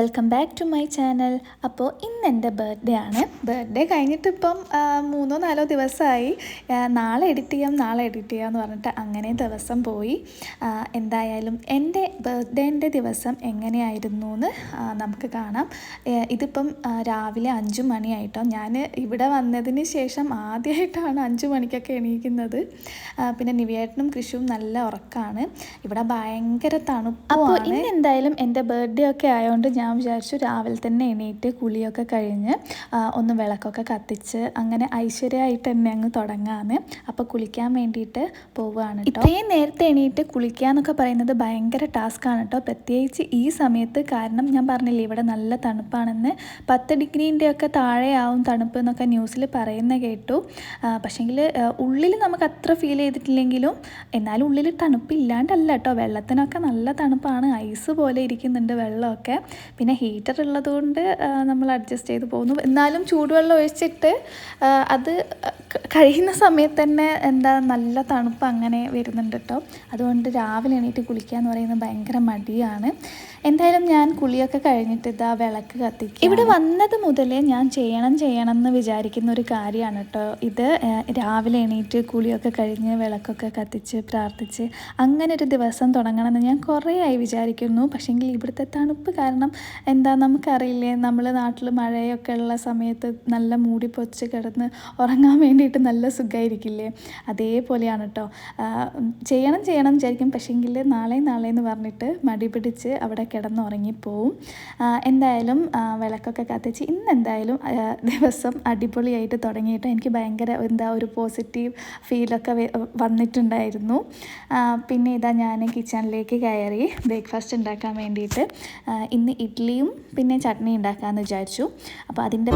Welcome back to my channel. അപ്പോൾ ഇന്ന് എൻ്റെ ബർത്ത്ഡേ ആണ്. ബർത്ത്ഡേ കഴിഞ്ഞിട്ടിപ്പം 3-4 ദിവസമായി. നാളെ എഡിറ്റ് ചെയ്യാമെന്ന് പറഞ്ഞിട്ട് അങ്ങനെ ദിവസം പോയി. എന്തായാലും എൻ്റെ ബർത്ത്ഡേൻ്റെ ദിവസം എങ്ങനെയായിരുന്നു എന്ന് നമുക്ക് കാണാം. ഇതിപ്പം രാവിലെ 5 മണിയായിട്ടോ. ഞാൻ ഇവിടെ വന്നതിന് ശേഷം ആദ്യമായിട്ടാണ് 5 മണിക്കൊക്കെ എണീക്കുന്നത്. പിന്നെ നിവേട്ടനും കൃഷുവും നല്ല ഉറക്കമാണ്. ഇവിടെ ഭയങ്കര തണുപ്പാണ്. അപ്പോൾ ഇന്ന് എന്തായാലും എൻ്റെ ബർത്ത്ഡേ ഒക്കെ ആയതുകൊണ്ട് ഞാൻ വിചാരിച്ചു രാവിലെ തന്നെ എണീറ്റ് കുളിയൊക്കെ കഴിഞ്ഞ് ഒന്ന് വിളക്കൊക്കെ കത്തിച്ച് അങ്ങനെ ഐശ്വര്യമായിട്ട് തന്നെ അങ്ങ് തുടങ്ങാമെന്ന്. അപ്പോൾ കുളിക്കാൻ വേണ്ടിയിട്ട് പോവുകയാണ് കേട്ടോ. ഇത്രയും നേരത്തെ എണീറ്റ് കുളിക്കുക എന്നൊക്കെ പറയുന്നത് ഭയങ്കര ടാസ്ക്കാണ് കേട്ടോ, പ്രത്യേകിച്ച് ഈ സമയത്ത്. കാരണം ഞാൻ പറഞ്ഞില്ലേ ഇവിടെ നല്ല തണുപ്പാണെന്ന്. 10 ഡിഗ്രീൻ്റെ ഒക്കെ താഴെയാവും തണുപ്പ് എന്നൊക്കെ ന്യൂസിൽ പറയുന്ന കേട്ടു. പക്ഷേങ്കിൽ ഉള്ളിൽ നമുക്ക് അത്ര ഫീൽ ചെയ്തിട്ടില്ലെങ്കിലും എന്നാലും ഉള്ളിൽ തണുപ്പില്ലാണ്ടല്ല കേട്ടോ. വെള്ളത്തിനൊക്കെ നല്ല തണുപ്പാണ്, ഐസ് പോലെ ഇരിക്കുന്നുണ്ട് വെള്ളമൊക്കെ. പിന്നെ ഹീറ്റർ ഉള്ളതുകൊണ്ട് നമ്മൾ അഡ്ജസ്റ്റ് ചെയ്ത് പോകുന്നു. എന്നാലും ചൂടുവെള്ളം ഒഴിച്ചിട്ട് അത് കഴിയുന്ന സമയത്ത് തന്നെ നല്ല തണുപ്പ് അങ്ങനെ വരുന്നുണ്ട് കേട്ടോ. അതുകൊണ്ട് രാവിലെ എണീറ്റ് കുളിക്കുക എന്ന് പറയുന്നത് ഭയങ്കര മടിയാണ്. എന്തായാലും ഞാൻ കുളിയൊക്കെ കഴിഞ്ഞിട്ട് ഇതാ വിളക്ക് കത്തിക്കുക. ഇവിടെ വന്നത് മുതലേ ഞാൻ ചെയ്യണം എന്ന് വിചാരിക്കുന്ന ഒരു കാര്യമാണ് കേട്ടോ ഇത്. രാവിലെ എണീറ്റ് കുളിയൊക്കെ കഴിഞ്ഞ് വിളക്കൊക്കെ കത്തിച്ച് പ്രാർത്ഥിച്ച് അങ്ങനെ ഒരു ദിവസം തുടങ്ങണമെന്ന് ഞാൻ കുറേ ആയി വിചാരിക്കുന്നു. പക്ഷേങ്കിൽ ഇവിടുത്തെ തണുപ്പ് കാരണം നമുക്കറിയില്ലേ, നമ്മൾ നാട്ടിൽ മഴയൊക്കെ ഉള്ള സമയത്ത് നല്ല മൂടി പൊച്ച് കിടന്ന് ഉറങ്ങാൻ വേണ്ടിയിട്ട് നല്ല സുഖമായിരിക്കില്ലേ, അതേപോലെയാണ് കേട്ടോ. ചെയ്യണം വിചാരിക്കും, പക്ഷേങ്കിൽ നാളെ എന്ന് പറഞ്ഞിട്ട് മടി പിടിച്ച് അവിടെ കിടന്നുറങ്ങിപ്പോവും. എന്തായാലും വിളക്കൊക്കെ കത്തിച്ച് ഇന്നെന്തായാലും ദിവസം അടിപൊളിയായിട്ട് തുടങ്ങിയിട്ട് എനിക്ക് ഭയങ്കര ഒരു പോസിറ്റീവ് ഫീലൊക്കെ വന്നിട്ടുണ്ടായിരുന്നു. പിന്നെ ഇതാ ഞാൻ കിച്ചണിലേക്ക് കയറി ബ്രേക്ക്ഫാസ്റ്റ് ഉണ്ടാക്കാൻ വേണ്ടിയിട്ട്. ഇന്ന് ഇഡ്ഡലിയും പിന്നെ ചട്നി ഉണ്ടാക്കാമെന്ന് വിചാരിച്ചു. അപ്പോൾ അതിൻ്റെ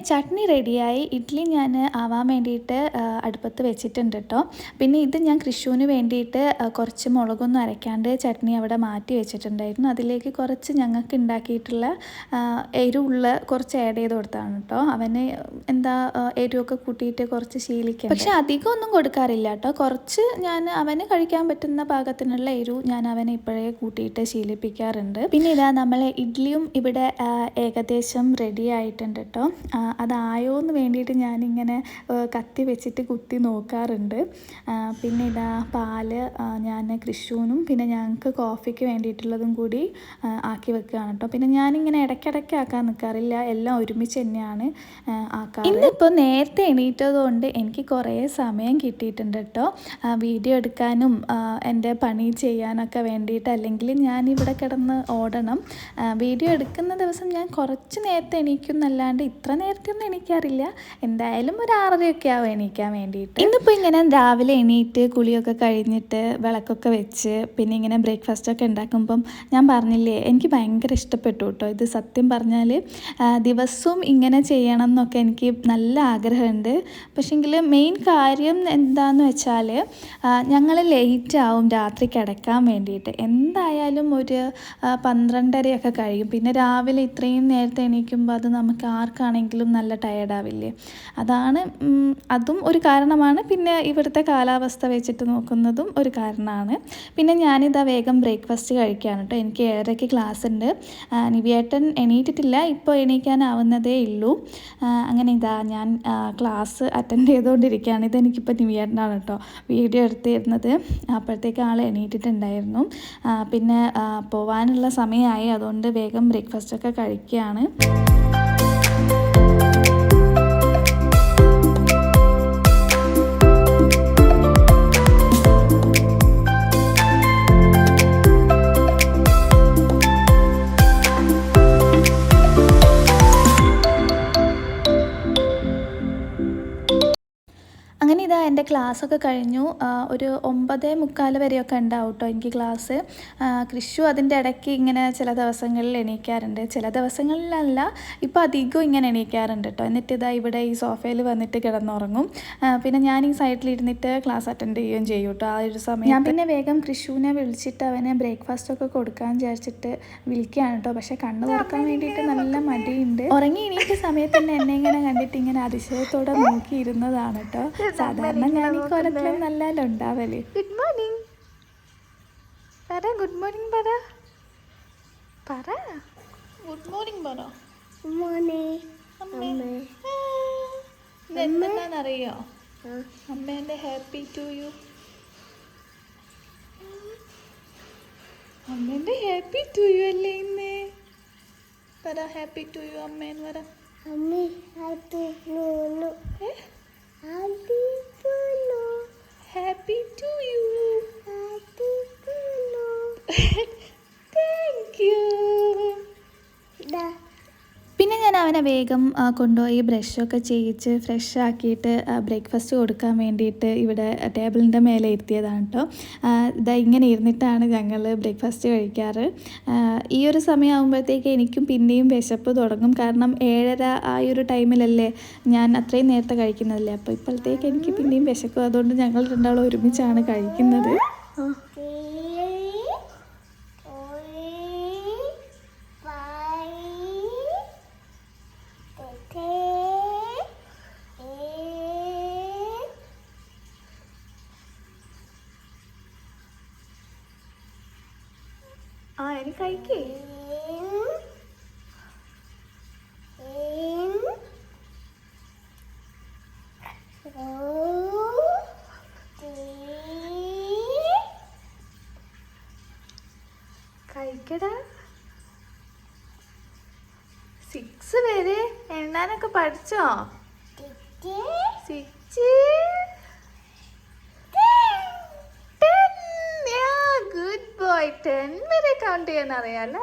ചട്നി റെഡിയായി. ഇഡ്ഡലി ഞാൻ ആവാൻ വേണ്ടിയിട്ട് അടുപ്പത്ത് വെച്ചിട്ടുണ്ട് കേട്ടോ. പിന്നെ ഇത് ഞാൻ കൃഷുവിന് വേണ്ടിയിട്ട് കുറച്ച് മുളകൊന്നും അരയ്ക്കാണ്ട് ചട്നി അവിടെ മാറ്റി വെച്ചിട്ടുണ്ടായിരുന്നു. അതിലേക്ക് കുറച്ച് ഞങ്ങൾക്ക് ഉണ്ടാക്കിയിട്ടുള്ള എരിവുള്ള കുറച്ച് ആഡ് ചെയ്ത് കൊടുത്താണ് കേട്ടോ. അവന് എരിവൊക്കെ കൂട്ടിയിട്ട് കുറച്ച് ശീലിക്കാം. പക്ഷെ അധികമൊന്നും കൊടുക്കാറില്ല കേട്ടോ. കുറച്ച് ഞാൻ അവന് കഴിക്കാൻ പറ്റുന്ന പാകത്തിനുള്ള എരിവ് ഞാൻ അവനെ ഇപ്പോഴേ കൂട്ടിയിട്ട് ശീലിപ്പിക്കാറുണ്ട്. പിന്നെ ഇതാ നമ്മളെ ഇഡ്ഡലിയും ഇവിടെ ഏകദേശം റെഡി ആയിട്ടുണ്ട് കേട്ടോ. അതായോ എന്ന് വേണ്ടിയിട്ട് ഞാനിങ്ങനെ കത്തി വെച്ചിട്ട് കുത്തി നോക്കാറുണ്ട്. പിന്നെ ഇതാ പാല് ഞാൻ കൃഷുവിനും പിന്നെ ഞങ്ങൾക്ക് കോഫിക്ക് വേണ്ടിയിട്ടുള്ളതും കൂടി ആക്കി വെക്കുകയാണ് കേട്ടോ. പിന്നെ ഞാനിങ്ങനെ ഇടയ്ക്കിടയ്ക്ക് ആക്കാൻ നിൽക്കാറില്ല, എല്ലാം ഒരുമിച്ച് തന്നെയാണ് ആക്കാറ്. ഇന്നിപ്പോൾ നേരത്തെ എണീറ്റതുകൊണ്ട് എനിക്ക് കുറേ സമയം കിട്ടിയിട്ടുണ്ട് കേട്ടോ വീഡിയോ എടുക്കാനും എൻ്റെ പണി ചെയ്യാനൊക്കെ വേണ്ടിയിട്ട്. അല്ലെങ്കിൽ ഞാനിവിടെ കിടന്ന് ഓടണം. വീഡിയോ എടുക്കുന്ന ദിവസം ഞാൻ കുറച്ച് നേരത്തെ എണീക്കും എന്നല്ലാണ്ട് ഇത്ര നേരത്തെ ഒന്നും എണീക്കാറില്ല. എന്തായാലും ഒരു 6:30 ആവും എണീക്കാൻ വേണ്ടിയിട്ട്. ഇന്നിപ്പോൾ ഇങ്ങനെ രാവിലെ എണീറ്റ് കുളിയൊക്കെ കഴിഞ്ഞിട്ട് വിളക്കൊക്കെ വെച്ച് പിന്നെ ഇങ്ങനെ ബ്രേക്ക്ഫാസ്റ്റൊക്കെ ഉണ്ടാക്കുമ്പം ഞാൻ പറഞ്ഞില്ലേ എനിക്ക് ഭയങ്കര ഇഷ്ടപ്പെട്ടു കേട്ടോ ഇത്. സത്യം പറഞ്ഞാൽ ദിവസവും ഇങ്ങനെ ചെയ്യണം എന്നൊക്കെ എനിക്ക് നല്ല ആഗ്രഹമുണ്ട്. പക്ഷേങ്കിൽ മെയിൻ കാര്യം എന്താണെന്ന് വെച്ചാൽ ഞങ്ങൾ ലേറ്റ് ആവും രാത്രി കിടക്കാൻ വേണ്ടിയിട്ട്. എന്തായാലും ഒരു 12:30 കഴിയും. പിന്നെ രാവിലെ ഇത്രയും നേരത്തെ എണീക്കുമ്പോൾ അത് നമുക്ക് ആർക്കാണെങ്കിലും നല്ല ടയേർഡാവില്ലേ. അതും ഒരു കാരണമാണ്. പിന്നെ ഇവിടുത്തെ കാലാവസ്ഥ വെച്ചിട്ട് നോക്കുന്നതും ഒരു കാരണമാണ്. പിന്നെ ഞാനിതാ വേഗം ബ്രേക്ക്ഫാസ്റ്റ് കഴിക്കുകയാണ് കേട്ടോ. എനിക്ക് 7:30 ക്ലാസ് ഉണ്ട്. നിവേട്ടൻ എണീറ്റിട്ടില്ല, ഇപ്പോൾ എണീക്കാനാവുന്നതേ ഉള്ളൂ. അങ്ങനെ ഇതാ ഞാൻ ക്ലാസ് അറ്റൻഡ് ചെയ്തുകൊണ്ടിരിക്കുകയാണ്. ഇതെനിക്കിപ്പോൾ നിവേട്ടനാണ് കേട്ടോ വീഡിയോ എടുത്തിരുന്നത്. അപ്പോഴത്തേക്ക് ആൾ എണീറ്റിട്ടുണ്ടായിരുന്നു. പിന്നെ പോവാനുള്ള സമയമായി, അതുകൊണ്ട് വേഗം ബ്രേക്ക്ഫാസ്റ്റൊക്കെ കഴിക്കുകയാണ്. അങ്ങനെ ഇതാ എൻ്റെ ക്ലാസ്സൊക്കെ കഴിഞ്ഞു. ഒരു 9:45 വരെയൊക്കെ ഉണ്ടാവും കേട്ടോ എനിക്ക് ക്ലാസ്. കൃഷു അതിൻ്റെ ഇടയ്ക്ക് ഇങ്ങനെ ചില ദിവസങ്ങളിൽ എണീക്കാറുണ്ട്, ചില ദിവസങ്ങളിലല്ല, ഇപ്പോൾ അധികവും ഇങ്ങനെ എണീക്കാറുണ്ട് കേട്ടോ. എന്നിട്ട് ഇതാ ഇവിടെ ഈ സോഫയിൽ വന്നിട്ട് കിടന്നുറങ്ങും. പിന്നെ ഞാൻ ഈ സൈഡിലിരുന്നിട്ട് ക്ലാസ് അറ്റൻഡ് ചെയ്യുകയും ചെയ്യും കേട്ടോ ആ ഒരു സമയം. ഞാൻ പിന്നെ വേഗം കൃഷുവിനെ വിളിച്ചിട്ട് അവനെ ബ്രേക്ക്ഫാസ്റ്റൊക്കെ കൊടുക്കാൻ വിചാരിച്ചിട്ട് വിളിക്കുകയാണ് കേട്ടോ. പക്ഷേ കണ്ണു തുറക്കാൻ വേണ്ടിയിട്ട് നല്ല മടിയുണ്ട്. ഉറങ്ങി എണീറ്റ സമയത്ത് തന്നെ എന്നെ ഇങ്ങനെ കണ്ടിട്ട് ഇങ്ങനെ അതിശയത്തോടെ നോക്കിയിരുന്നതാണ് കേട്ടോ. സാധാരണ ഞാൻ ഈ കോലത്തിലും നല്ല ഉണ്ടാവല്. ഗുഡ് മോർണിംഗ് പറ, ഗുഡ് മോർണിംഗ് പറ, പറ ഗുഡ് മോർണിംഗ് പറ. എന്താണെന്നറിയോ അമ്മേൻ്റെ ഹാപ്പി ടു യു, അമ്മേൻ്റെ ഹാപ്പി ടു യു അല്ലേ ഇന്ന്? പറ ഹാപ്പി ടു യു അമ്മേന്ന് പറ. Happy to you. Thank you. പിന്നെ ഞാൻ അവനെ വേഗം കൊണ്ടുപോയി ബ്രഷൊക്കെ ചെയ്യിച്ച് ഫ്രഷ് ആക്കിയിട്ട് ബ്രേക്ക്ഫാസ്റ്റ് കൊടുക്കാൻ വേണ്ടിയിട്ട് ഇവിടെ ടേബിളിൻ്റെ മേലെ ഇരുത്തിയതാണ് കേട്ടോ. ഇതാ ഇങ്ങനെ ഇരുന്നിട്ടാണ് ഞങ്ങൾ ബ്രേക്ക്ഫാസ്റ്റ് കഴിക്കാറ്. ഈ ഒരു സമയമാകുമ്പോഴത്തേക്ക് എനിക്കും പിന്നെയും വിശപ്പ് തുടങ്ങും. കാരണം 7:30 ആ ഒരു ടൈമിലല്ലേ ഞാൻ അത്രയും നേരത്തെ കഴിക്കുന്നതല്ലേ. അപ്പോൾ ഇപ്പോഴത്തേക്ക് എനിക്ക് പിന്നെയും വിശക്കും. അതുകൊണ്ട് ഞങ്ങൾ രണ്ടാളും ഒരുമിച്ചാണ് കഴിക്കുന്നത്. എനിക്ക് കഴിക്കേ. കഴിക്കടാ. 6 വരെ എണ്ണാനൊക്കെ പഠിച്ചോ? 6 10 വരെ കൗണ്ട് ചെയ്യാൻ അറിയാല്ലേ.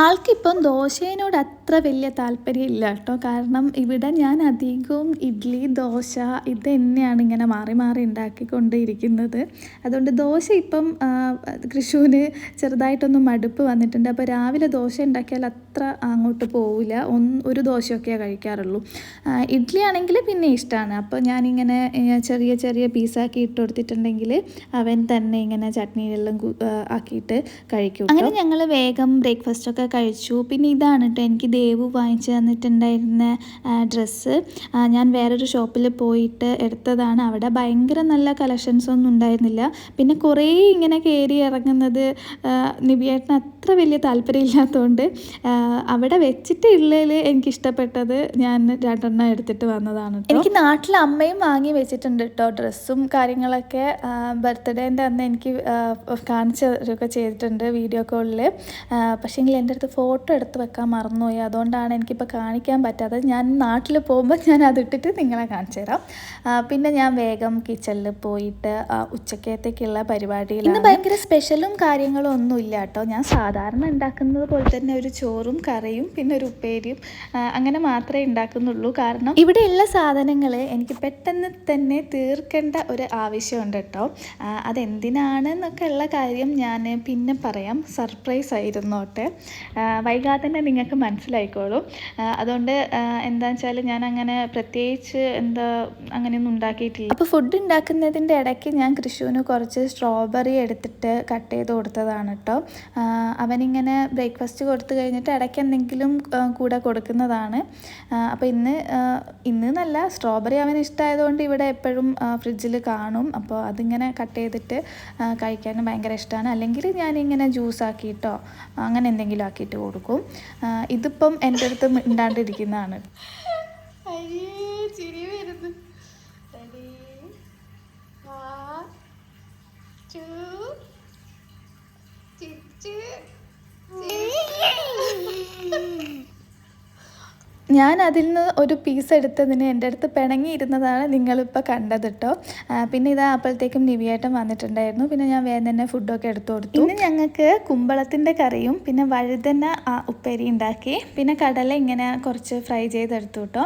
ആൾക്കിപ്പം ദോശയോട് അത്ര വലിയ താല്പര്യം ഇല്ല കേട്ടോ. കാരണം ഇവിടെ ഞാൻ അധികവും ഇഡ്ഡലി, ദോശ ഇത് തന്നെയാണ് ഇങ്ങനെ മാറി മാറി ഉണ്ടാക്കിക്കൊണ്ടിരിക്കുന്നത്. അതുകൊണ്ട് ദോശ ഇപ്പം കൃഷുവിന് ചെറുതായിട്ടൊന്ന് മടുപ്പ് വന്നിട്ടുണ്ട്. അപ്പോൾ രാവിലെ ദോശ ഉണ്ടാക്കിയാൽ അത്ര അങ്ങോട്ട് പോവില്ല, ഒരു ദോശയൊക്കെയാണ് കഴിക്കാറുള്ളൂ. ഇഡ്ഡലി ആണെങ്കിൽ പിന്നെ ഇഷ്ടമാണ്. അപ്പോൾ ഞാനിങ്ങനെ ചെറിയ ചെറിയ പീസാക്കി ഇട്ട് കൊടുത്തിട്ടുണ്ടെങ്കിൽ അവൻ തന്നെ ഇങ്ങനെ ചട്നിയിലെല്ലാം ആക്കിയിട്ട് കഴിക്കും. അങ്ങനെ ഞങ്ങൾ വേഗം ബ്രേക്ക്ഫാസ്റ്റൊക്കെ കഴിച്ചു. പിന്നെ ഇതാണ് കേട്ടോ എനിക്ക് ദേവു വാങ്ങിച്ചു തന്നിട്ടുണ്ടായിരുന്ന ഡ്രസ്സ്. ഞാൻ വേറൊരു ഷോപ്പിൽ പോയിട്ട് എടുത്തതാണ്. അവിടെ ഭയങ്കര നല്ല കളക്ഷൻസ് ഒന്നും ഉണ്ടായിരുന്നില്ല. പിന്നെ കുറേ ഇങ്ങനെ കയറി ഇറങ്ങുന്നത് നിബിയേട്ടന് അത്ര വലിയ താല്പര്യമില്ലാത്തതുകൊണ്ട് അവിടെ വെച്ചിട്ട് ഉള്ളതിൽ എനിക്കിഷ്ടപ്പെട്ടത് ഞാൻ 2 എടുത്തിട്ട് വന്നതാണ്. എനിക്ക് നാട്ടിൽ അമ്മയും വാങ്ങി വെച്ചിട്ടുണ്ട് കേട്ടോ ഡ്രസ്സും കാര്യങ്ങളൊക്കെ. ബർത്ത്ഡേൻ്റെ അന്ന് എനിക്ക് കാണിച്ചൊക്കെ ചെയ്തിട്ടുണ്ട് വീഡിയോ കോളിൽ. പക്ഷേങ്കിൽ എൻ്റെ അടുത്ത് ഫോട്ടോ എടുത്ത് വെക്കാൻ മറന്നുപോയി. അതുകൊണ്ടാണ് എനിക്കിപ്പോൾ കാണിക്കാൻ പറ്റാത്തത്. ഞാൻ നാട്ടിൽ പോകുമ്പോൾ ഞാൻ അതിട്ടിട്ട് നിങ്ങളെ കാണിച്ചു തരാം. പിന്നെ ഞാൻ വേഗം കിച്ചണിൽ പോയിട്ട് ഉച്ചക്കത്തേക്കുള്ള പരിപാടിയിൽ ഇന്ന് ഭയങ്കര സ്പെഷ്യലും കാര്യങ്ങളും ഒന്നും ഇല്ല കേട്ടോ. ഞാൻ സാധാരണ ഉണ്ടാക്കുന്നത് പോലെ തന്നെ ഒരു ചോറും കറിയും പിന്നെ ഒരു ഉപ്പേരിയും അങ്ങനെ മാത്രമേ ഉണ്ടാക്കുന്നുള്ളൂ. കാരണം ഇവിടെയുള്ള സാധനങ്ങൾ എനിക്ക് പെട്ടെന്ന് തന്നെ തീർക്കേണ്ട ഒരു ആവശ്യമുണ്ട് കേട്ടോ. അതെന്തിനാണെന്നൊക്കെ ഉള്ള കാര്യം ഞാൻ പിന്നെ പറയാം. സർപ്രൈസ് ആയിരുന്നോട്ടെ, വൈകാതെ തന്നെ നിങ്ങൾക്ക് മനസ്സിലായിക്കോളും. അതുകൊണ്ട് എന്താണെന്ന് വെച്ചാൽ ഞാൻ അങ്ങനെ പ്രത്യേകിച്ച് അങ്ങനെയൊന്നും ഉണ്ടാക്കിയിട്ടില്ല. അപ്പോൾ ഫുഡ് ഉണ്ടാക്കുന്നതിൻ്റെ ഇടയ്ക്ക് ഞാൻ കൃഷുവിന് കുറച്ച് സ്ട്രോബെറി എടുത്തിട്ട് കട്ട് ചെയ്ത് കൊടുത്തതാണ് കേട്ടോ. അവനിങ്ങനെ ബ്രേക്ക്ഫാസ്റ്റ് കൊടുത്തു കഴിഞ്ഞിട്ട് ഇടയ്ക്ക് എന്തെങ്കിലും കൂടെ കൊടുക്കുന്നതാണ്. അപ്പോൾ ഇന്ന് നല്ല സ്ട്രോബെറി അവന് ഇഷ്ടമായതുകൊണ്ട് ഇവിടെ എപ്പോഴും ഫ്രിഡ്ജിൽ കാണും. അപ്പോൾ അതിങ്ങനെ കട്ട് ചെയ്തിട്ട് കഴിക്കാനും ഭയങ്കര ഇഷ്ടമാണ്. അല്ലെങ്കിൽ ഞാനിങ്ങനെ ജ്യൂസാക്കിയിട്ടോ അങ്ങനെ എന്തെങ്കിലും ആക്കിയിട്ട് കൊടുക്കും. ഇതിപ്പം എൻ്റെ അടുത്ത് മിണ്ടാണ്ടിരിക്കുന്നതാണ്. ചിരി വരുന്നു. ഞാൻ അതിൽ നിന്ന് ഒരു പീസ് എടുത്തതിന് എൻ്റെ അടുത്ത് പിണങ്ങിയിരുന്നതാണ് നിങ്ങളിപ്പോൾ കണ്ടത് കേട്ടോ. പിന്നെ ഇതാ അപ്പോഴത്തേക്കും നിവിയേട്ടൻ വന്നിട്ടുണ്ടായിരുന്നു. പിന്നെ ഞാൻ വേഗം തന്നെ ഫുഡൊക്കെ എടുത്തു കൊടുത്തു. ഇന്ന് ഞങ്ങൾക്ക് കുമ്പളത്തിൻ്റെ കറിയും പിന്നെ വഴുതന ഉപ്പേരി ഉണ്ടാക്കി. പിന്നെ കടല ഇങ്ങനെ കുറച്ച് ഫ്രൈ ചെയ്തെടുത്തു കേട്ടോ.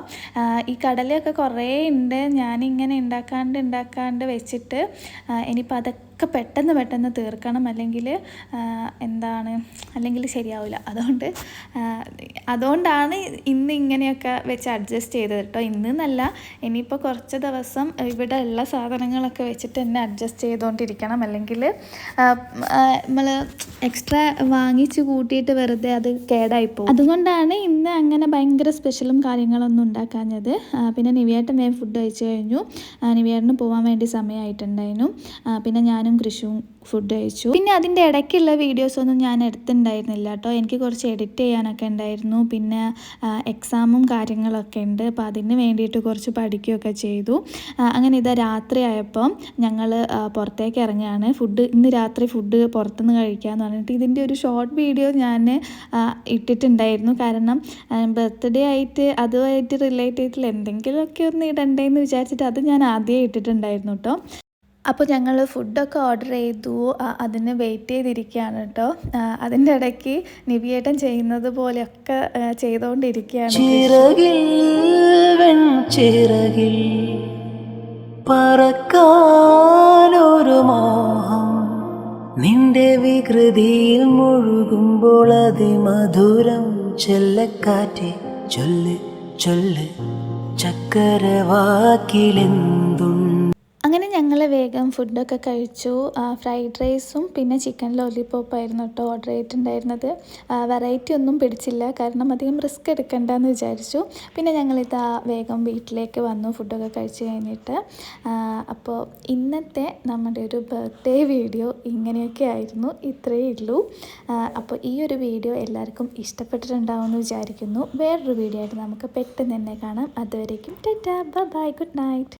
ഈ കടലയൊക്കെ കുറേ ഉണ്ട്. ഞാനിങ്ങനെ ഉണ്ടാക്കാണ്ട് വെച്ചിട്ട് ഇനിയിപ്പോൾ അതൊക്കെ പെട്ടെന്ന് തീർക്കണം, അല്ലെങ്കിൽ ശരിയാവില്ല. അതുകൊണ്ടാണ് ഇന്ന് ഇങ്ങനെയൊക്കെ വെച്ച് അഡ്ജസ്റ്റ് ചെയ്തത് കേട്ടോ. ഇന്നല്ല, ഇനിയിപ്പോൾ കുറച്ച് ദിവസം ഇവിടെ ഉള്ള സാധനങ്ങളൊക്കെ വെച്ചിട്ട് തന്നെ അഡ്ജസ്റ്റ് ചെയ്തുകൊണ്ടിരിക്കണം, അല്ലെങ്കിൽ നമ്മൾ എക്സ്ട്രാ വാങ്ങിച്ച് കൂട്ടിയിട്ട് വെറുതെ അത് കേടായിപ്പോകും. അതുകൊണ്ടാണ് ഇന്ന് അങ്ങനെ ഭയങ്കര സ്പെഷ്യലും കാര്യങ്ങളൊന്നും ഉണ്ടാക്കാഞ്ഞത്. പിന്നെ നിവിയേട്ടൻ വേഗം ഫുഡ് കഴിച്ചു കഴിഞ്ഞു. നിവിയേട്ടന് പോകാൻ വേണ്ടി സമയമായിട്ടുണ്ടായിരുന്നു. പിന്നെ ഞാനും കൃഷിയും ഫുഡ് കഴിച്ചു. പിന്നെ അതിൻ്റെ ഇടയ്ക്കുള്ള വീഡിയോസൊന്നും ഞാൻ എടുത്തിട്ടുണ്ടായിരുന്നില്ല കേട്ടോ. എനിക്ക് കുറച്ച് എഡിറ്റ് ചെയ്യാനൊക്കെ ഉണ്ടായിരുന്നു. പിന്നെ എക്സാമും കാര്യങ്ങളൊക്കെ ഉണ്ട്. അപ്പോൾ അതിന് വേണ്ടിയിട്ട് കുറച്ച് പഠിക്കുകയൊക്കെ ചെയ്തു. അങ്ങനെ ഇതാ രാത്രി ആയപ്പോൾ ഞങ്ങൾ പുറത്തേക്ക് ഇറങ്ങുകയാണ്. ഇന്ന് രാത്രി ഫുഡ് പുറത്തുനിന്ന് കഴിക്കാമെന്ന് പറഞ്ഞിട്ട് ഇതിൻ്റെ ഒരു ഷോർട്ട് വീഡിയോ ഞാൻ ഇട്ടിട്ടുണ്ടായിരുന്നു. കാരണം ബർത്ത്ഡേ ആയിട്ട് അതുമായിട്ട് റിലേറ്റ് ചെയ്തിട്ടുള്ള എന്തെങ്കിലുമൊക്കെ ഒന്ന് ഇടണ്ടേന്ന് വിചാരിച്ചിട്ട് അത് ഞാൻ ആദ്യമേ ഇട്ടിട്ടുണ്ടായിരുന്നു കേട്ടോ. അപ്പോൾ ഞങ്ങൾ ഫുഡൊക്കെ ഓർഡർ ചെയ്തു. അതിന് വെയിറ്റ് ചെയ്തിരിക്കുകയാണ് കേട്ടോ. അതിൻ്റെ ഇടയ്ക്ക് നിവിയേട്ടൻ ചെയ്യുന്നത് പോലെയൊക്കെ ചെയ്തുകൊണ്ടിരിക്കുകയാണ്. ചിറകിൽ പറക്കാനൊരു മോഹം, നിന്റെ വികൃതിയിൽ മുഴുകുമ്പോൾ അതിമധുരം ചെല്ലക്കാറ്റെ ചൊല്ല് ചൊല്ല് ചക്കരവാക്കിലെന്തുണ്ട്. അങ്ങനെ ഞങ്ങൾ വേഗം ഫുഡൊക്കെ കഴിച്ചു. ഫ്രൈഡ് റൈസും പിന്നെ ചിക്കൻ ലോലിപോപ്പായിരുന്നു കേട്ടോ ഓർഡർ ചെയ്തിട്ടുണ്ടായിരുന്നത്. വെറൈറ്റി ഒന്നും പിടിച്ചില്ല, കാരണം അധികം റിസ്ക് എടുക്കണ്ടെന്ന് വിചാരിച്ചു. പിന്നെ ഞങ്ങളിതാ വേഗം വീട്ടിലേക്ക് വന്നു ഫുഡൊക്കെ കഴിച്ച് കഴിഞ്ഞിട്ട്. അപ്പോൾ ഇന്നത്തെ നമ്മുടെ ഒരു ബർത്ത്ഡേ വീഡിയോ ഇങ്ങനെയൊക്കെ ആയിരുന്നു. ഇത്രയേ ഉള്ളൂ. അപ്പോൾ ഈ ഒരു വീഡിയോ എല്ലാവർക്കും ഇഷ്ടപ്പെട്ടിട്ടുണ്ടാവുമെന്ന് വിചാരിക്കുന്നു. വേറൊരു വീഡിയോ ആയിട്ട് നമുക്ക് പെട്ടെന്ന് തന്നെ കാണാം. അതുവരേക്കും ടാറ്റാ ബൈ ഗുഡ് നൈറ്റ്.